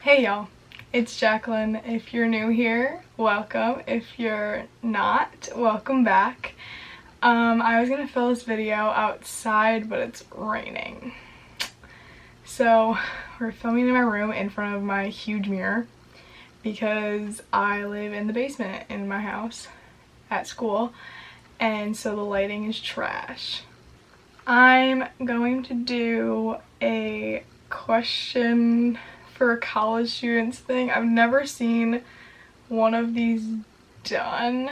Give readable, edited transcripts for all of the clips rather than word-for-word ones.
Hey y'all, it's Jaclyn. If you're new here, welcome. If you're not, welcome back. I was gonna fill this video outside, but it's raining. So we're filming in my room in front of my huge mirror because I live in the basement in my house at school, and so the lighting is trash. I'm going to do a question for a college students thing. I've never seen one of these done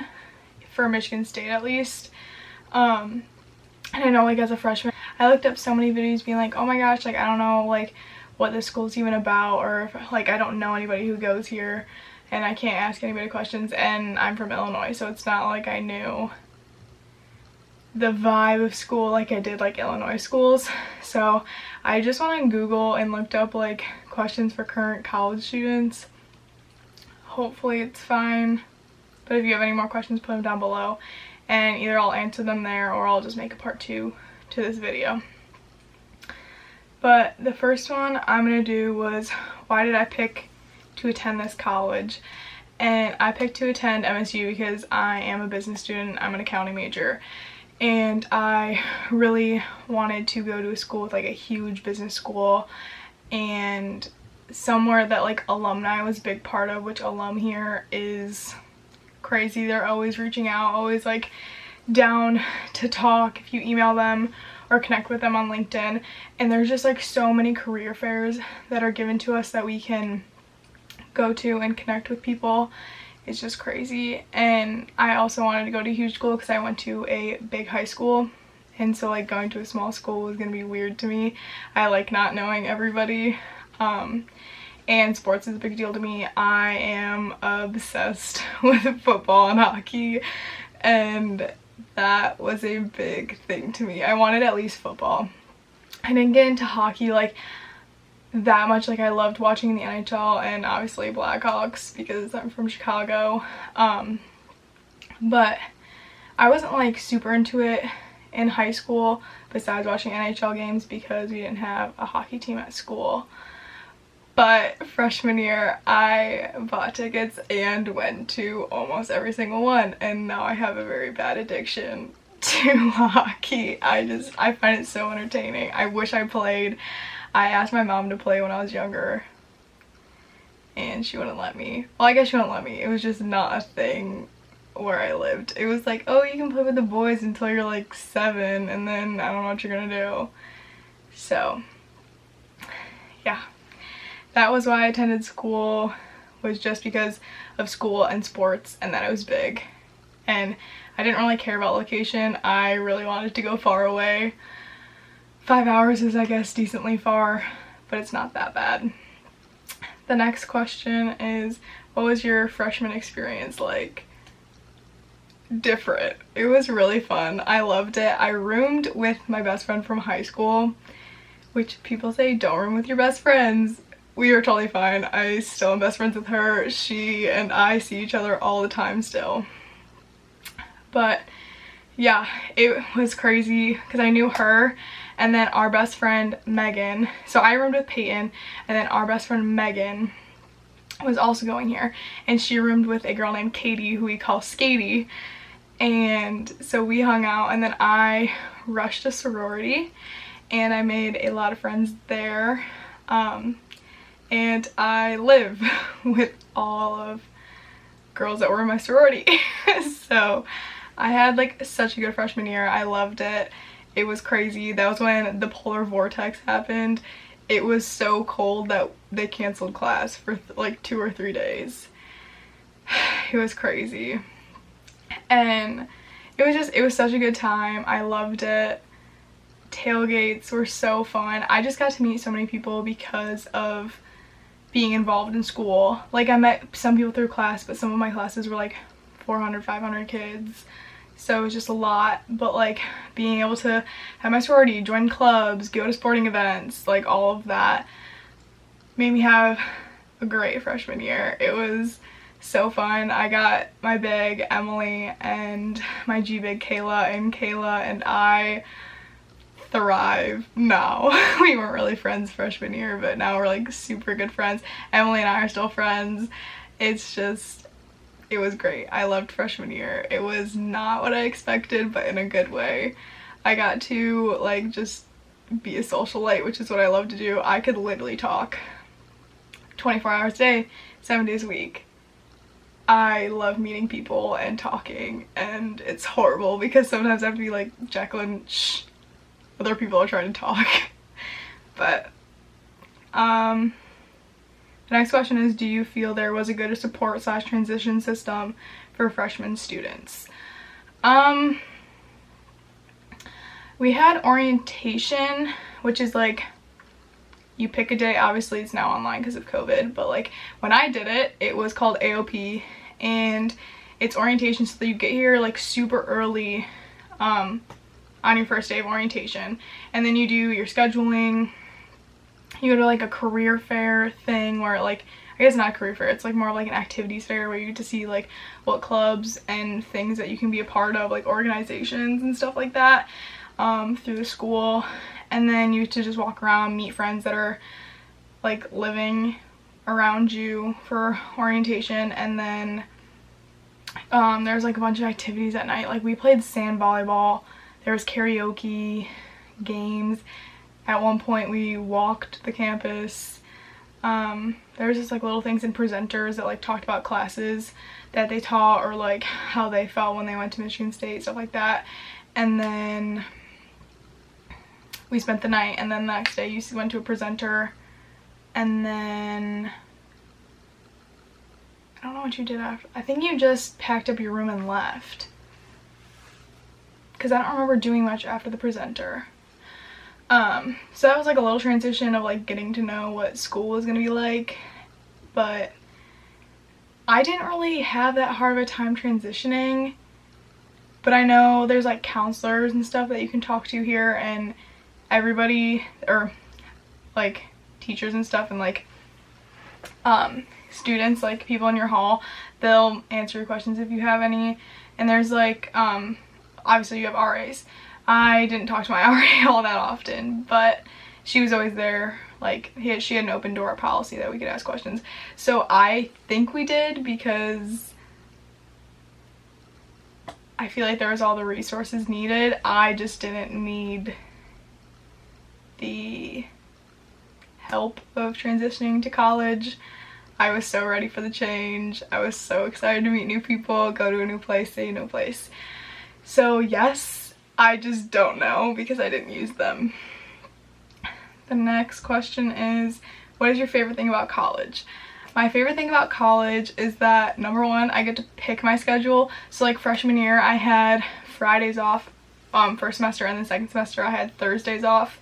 for Michigan State, at least. And I know, like, as a freshman, I looked up so many videos being like, oh my gosh, like, I don't know, like, what this school's even about, or if, like, I don't know anybody who goes here and I can't ask anybody questions, and I'm from Illinois, so it's not like I knew the vibe of school like I did like Illinois schools. So I just went on Google and looked up like questions for current college students. Hopefully it's fine, but if you have any more questions, put them down below and either I'll answer them there or I'll just make a part 2 to this video. But the first one I'm gonna do was, why did I pick to attend this college? And I picked to attend MSU because I am a business student. I'm an accounting major, and I really wanted to go to a school with like a huge business school and somewhere that like alumni was a big part of, which alum here is crazy. They're always reaching out, always like down to talk if you email them or connect with them on LinkedIn. And there's just like so many career fairs that are given to us that we can go to and connect with people. It's just crazy. And I also wanted to go to a huge school because I went to a big high school, and so like going to a small school was gonna be weird to me. I like not knowing everybody, and sports is a big deal to me. I am obsessed with football and hockey, and that was a big thing to me. I wanted at least football. I didn't get into hockey like that much. Like, I loved watching the NHL and obviously Blackhawks because I'm from Chicago, but I wasn't like super into it in high school besides watching NHL games because we didn't have a hockey team at school. But freshman year I bought tickets and went to almost every single one, and now I have a very bad addiction to hockey. I find it so entertaining. I wish I played. I asked my mom to play when I was younger and she wouldn't let me. Well, I guess she wouldn't let me. It was just not a thing where I lived. It was like, oh, you can play with the boys until you're like 7 and then I don't know what you're gonna do. So yeah, that was why I attended school, was just because of school and sports and that it was big. And I didn't really care about location. I really wanted to go far away. 5 hours is, I guess, decently far, but it's not that bad. The next question is, what was your freshman experience like? Different. It was really fun. I loved it. I roomed with my best friend from high school, which people say don't room with your best friends. We were totally fine. I still am best friends with her. She and I see each other all the time still. But yeah, it was crazy because I knew her and then our best friend Megan. So I roomed with Peyton, and then our best friend Megan was also going here, and she roomed with a girl named Katie who we call Skatey. And so we hung out, and then I rushed a sorority and I made a lot of friends there, and I live with all of girls that were in my sorority. So I had like such a good freshman year. I loved it. It was crazy. That was when the polar vortex happened. It was so cold that they canceled class for like 2 or 3 days. It was crazy. And it was such a good time. I loved it. Tailgates were so fun. I just got to meet so many people because of being involved in school. Like, I met some people through class, but some of my classes were like 400, 500 kids. So it was just a lot, but like being able to have my sorority, join clubs, go to sporting events, like all of that made me have a great freshman year. It was so fun. I got my big Emily and my G big Kayla, and Kayla and I thrive now. We weren't really friends freshman year, but now we're like super good friends. Emily and I are still friends. It's just, it was great. I loved freshman year. It was not what I expected, but in a good way. I got to like just be a socialite, which is what I love to do. I could literally talk 24 hours a day, 7 days a week. I love meeting people and talking, and it's horrible because sometimes I have to be like, Jaclyn, shh, other people are trying to talk. But the next question is, do you feel there was a good support / transition system for freshman students? We had orientation, which is like, you pick a day. Obviously it's now online because of COVID, but like when I did it, it was called AOP, and it's orientation, so that you get here like super early on your first day of orientation, and then you do your scheduling. You go to like a career fair thing where, like, I guess not a career fair, it's like more like an activities fair where you get to see like what clubs and things that you can be a part of, like organizations and stuff like that, through the school. And then you get to just walk around, meet friends that are like living around you for orientation. And then there's like a bunch of activities at night. Like we played sand volleyball, there was karaoke, games. At one point we walked the campus. There was just like little things and presenters that like talked about classes that they taught, or like how they felt when they went to Michigan State, stuff like that. And then we spent the night, and then the next day you went to a presenter, and then I don't know what you did after. I think you just packed up your room and left, because I don't remember doing much after the presenter. So that was like a little transition of like getting to know what school was gonna be like, but I didn't really have that hard of a time transitioning. But I know there's like counselors and stuff that you can talk to here, and everybody, or like teachers and stuff, and like students, like people in your hall, they'll answer your questions if you have any. And there's like obviously you have RAs. I didn't talk to my RA all that often, but she was always there. Like she had an open door policy that we could ask questions. So I think we did, because I feel like there was all the resources needed. I just didn't need the help of transitioning to college. I was so ready for the change. I was so excited to meet new people, go to a new place, see a new place. So yes, I just don't know because I didn't use them. The next question is, what is your favorite thing about college? My favorite thing about college is that, number one, I get to pick my schedule. So like freshman year, I had Fridays off, first semester, and then second semester I had Thursdays off,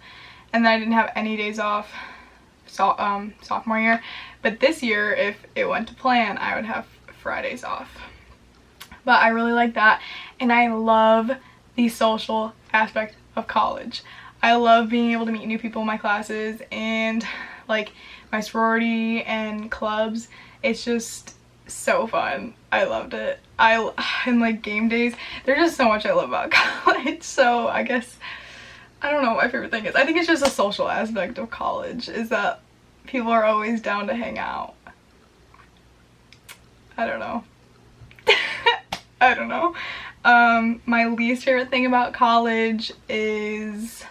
and then I didn't have any days off sophomore year. But this year, if it went to plan, I would have Fridays off. But I really like that, and I love the social aspect of college. I love being able to meet new people in my classes, and like my sorority and clubs. It's just so fun. I loved it. And like game days, there's just so much I love about college. So I guess, I don't know what my favorite thing is. I think it's just a social aspect of college, is that people are always down to hang out. I don't know. I don't know. My least favorite thing about college is,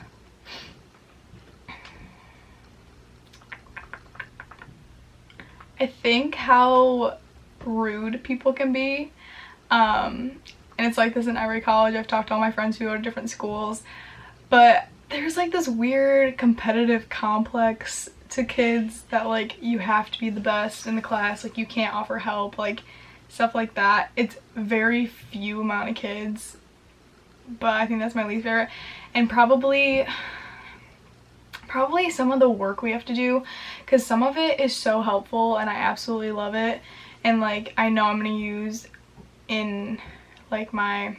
I think, how rude people can be. And it's like this in every college. I've talked to all my friends who go to different schools, but there's like this weird competitive complex to kids that like you have to be the best in the class, like you can't offer help, like stuff like that. It's very few amount of kids, but I think that's my least favorite. And probably some of the work we have to do, because some of it is so helpful and I absolutely love it, and like I know I'm gonna use in like my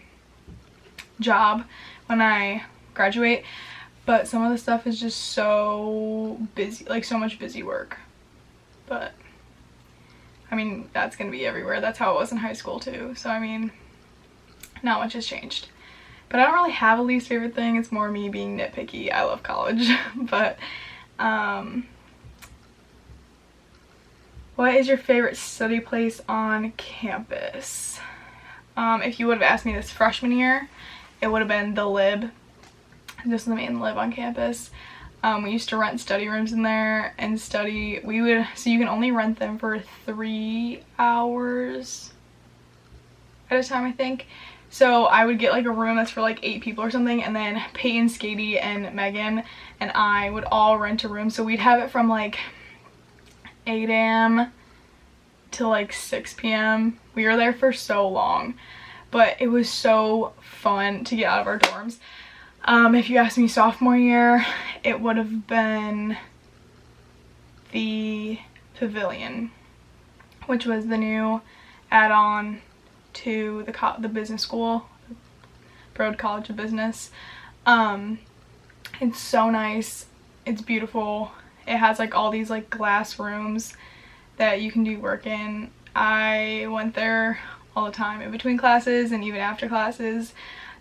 job when I graduate. But some of the stuff is just so busy, like so much busy work. But I mean, that's gonna be everywhere. That's how it was in high school too. So I mean, not much has changed. But I don't really have a least favorite thing. It's more me being nitpicky. I love college. But what is your favorite study place on campus? If you would have asked me this freshman year, it would have been the Lib, just the main Lib on campus. We used to rent study rooms in there and study. So you can only rent them for 3 hours at a time, I think. So I would get like a room that's for like 8 people or something, and then Peyton, Skady, and Megan and I would all rent a room. So we'd have it from like 8 a.m. to like 6 p.m. We were there for so long, but it was so fun to get out of our dorms. If you asked me sophomore year, it would have been the Pavilion, which was the new add-on to the business school, Broad College of Business. It's so nice. It's beautiful. It has like all these like glass rooms that you can do work in. I went there all the time in between classes and even after classes.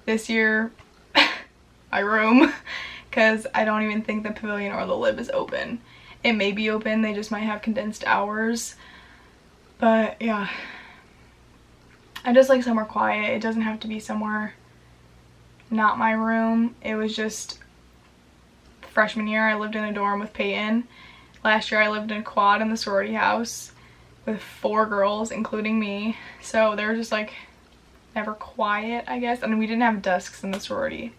This year, my room, because I don't even think the Pavilion or the Lib is open. It may be open, they just might have condensed hours. But yeah, I just like somewhere quiet. It doesn't have to be somewhere not my room. It was just freshman year I lived in a dorm with Peyton. Last year I lived in a quad in the sorority house with 4 girls, including me. So they were just like never quiet, I guess. And we didn't have desks in the sorority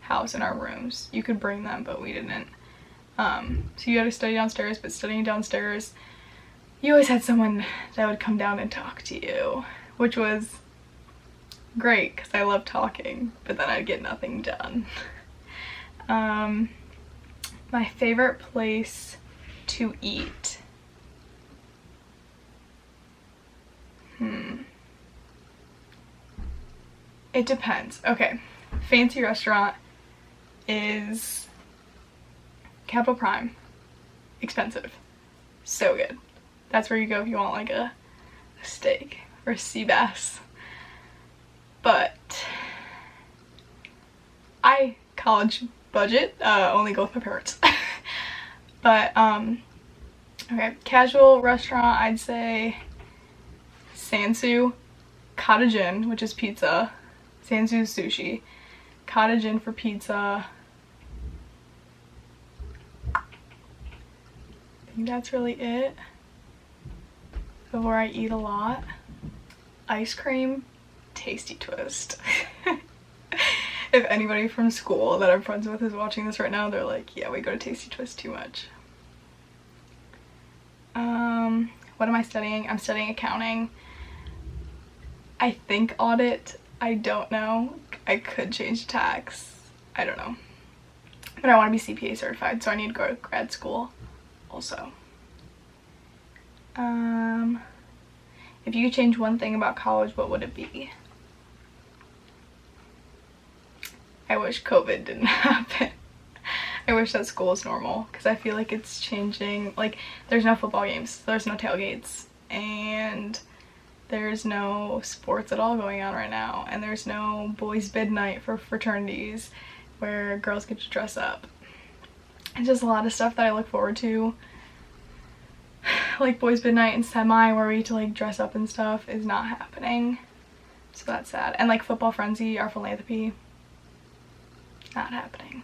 house in our rooms. You could bring them, but we didn't. So you had to study downstairs, but studying downstairs, you always had someone that would come down and talk to you, which was great because I love talking, but then I'd get nothing done. My favorite place to eat. It depends. Okay, fancy restaurant is Capital Prime. Expensive. So good. That's where you go if you want like a steak or a sea bass. But college budget, only go with my parents. But okay, casual restaurant, I'd say Sansu, Cottage Inn, which is pizza. Sansu's sushi, Cottage Inn for pizza. I think that's really it of where I eat a lot. Ice cream, Tasty Twist. If anybody from school that I'm friends with is watching this right now, they're like, yeah, we go to Tasty Twist too much. What am I studying? I'm studying accounting. I think audit. I don't know. I could change to tax. I don't know. But I want to be CPA certified, so I need to go to grad school also. If you could change one thing about college, what would it be? I wish COVID didn't happen. I wish that school was normal, because I feel like it's changing. Like, there's no football games, there's no tailgates, and there's no sports at all going on right now, and there's no boys' bid night for fraternities where girls get to dress up. It's just a lot of stuff that I look forward to. Like boys' bid night and semi, where we get to like dress up and stuff, is not happening. So that's sad. And like football frenzy, our philanthropy, not happening.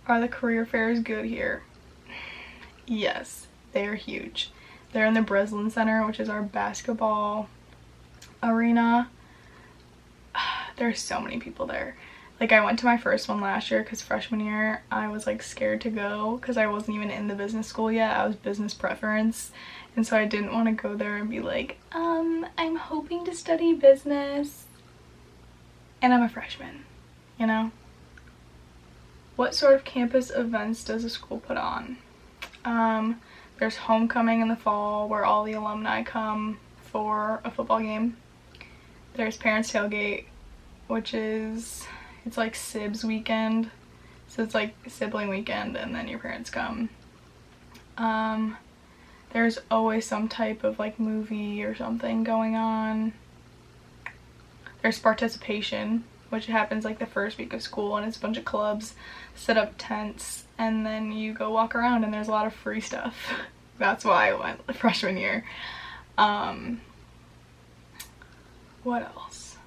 Are the career fairs good here? Yes, they are huge. They're in the Breslin Center, which is our basketball arena. There's so many people there. Like, I went to my first one last year because freshman year I was like scared to go because I wasn't even in the business school yet. I was business preference, and so I didn't want to go there and be like, I'm hoping to study business and I'm a freshman, you know? What sort of campus events does the school put on? There's homecoming in the fall where all the alumni come for a football game. There's parents tailgate, which is, it's like Sibs weekend. So it's like sibling weekend and then your parents come. there's always some type of like movie or something going on. There's participation, which happens like the first week of school, and it's a bunch of clubs set up tents, and then you go walk around and there's a lot of free stuff. That's why I went freshman year. What else?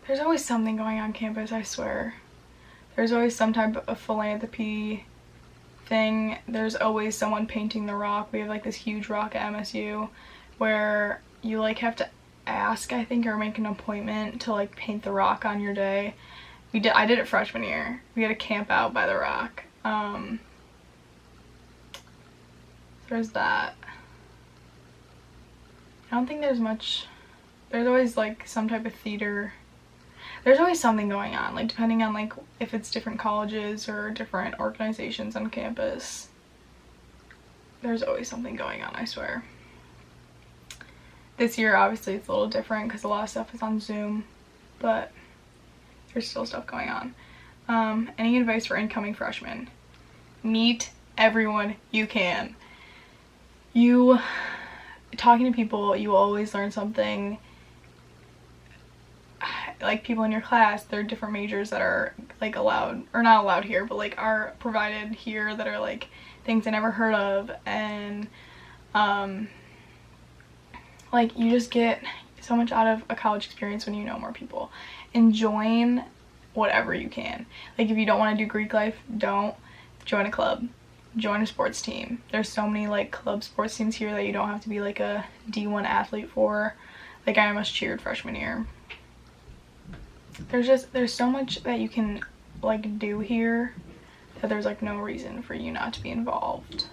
There's always something going on campus, I swear. There's always some type of philanthropy thing. There's always someone painting the rock. We have like this huge rock at MSU where you like have to ask, I think, or make an appointment to like paint the rock on your day. I did it freshman year. We had to camp out by the rock. There's that. I don't think there's much. There's always like some type of theater. There's always something going on, like depending on like if it's different colleges or different organizations on campus. There's always something going on, I swear. This year obviously it's a little different because a lot of stuff is on Zoom, but there's still stuff going on. Any advice for incoming freshmen? Meet everyone you can. Talking to people, you always learn something. Like people in your class, there are different majors that are like allowed, or not allowed here, but like are provided here that are like things I never heard of, and like you just get so much out of a college experience when you know more people. And join whatever you can. Like if you don't want to do Greek life, don't. Join a club. Join a sports team. There's so many like club sports teams here that you don't have to be like a D1 athlete for. Like I almost cheered freshman year. There's so much that you can like do here that there's like no reason for you not to be involved.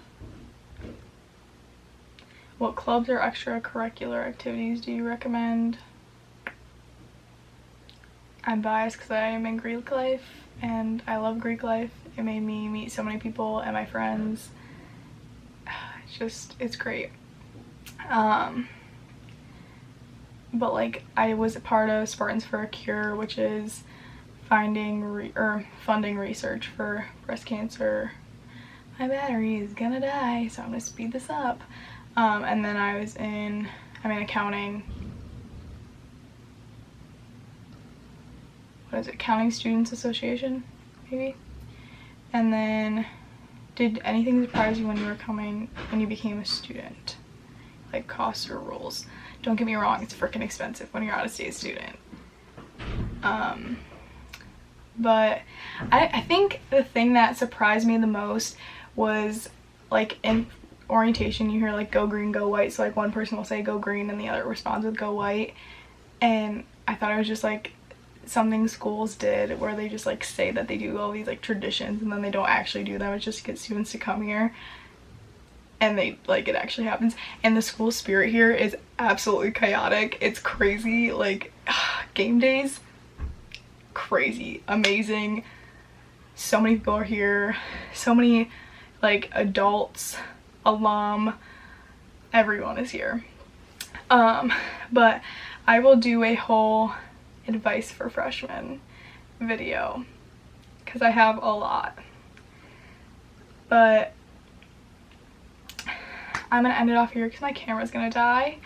What clubs or extracurricular activities do you recommend? I'm biased because I am in Greek life and I love Greek life. It made me meet so many people and my friends. It's great. But like I was a part of Spartans for a Cure, which is funding research for breast cancer. My battery is gonna die, so I'm gonna speed this up. And then I'm in accounting. What is it? Accounting Students Association, maybe? And then, did anything surprise you when you became a student? Like costs or rules? Don't get me wrong, it's freaking expensive when you're out of state student. But I think the thing that surprised me the most was like in orientation you hear like go green, go white. So like one person will say go green and the other responds with go white. And I thought it was just like something schools did where they just like say that they do all these like traditions and then they don't actually do them. It's just to get students to come here. And it actually happens. And the school spirit here is absolutely chaotic. It's crazy. Like game days, crazy, amazing. So many people are here. So many like adults, alum, everyone is here. But I will do a whole advice for freshmen video because I have a lot. But I'm gonna end it off here because my camera's gonna die.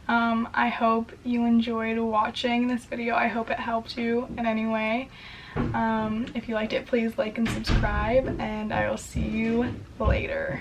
I hope you enjoyed watching this video. I hope it helped you in any way. If you liked it, please like and subscribe, and I will see you later.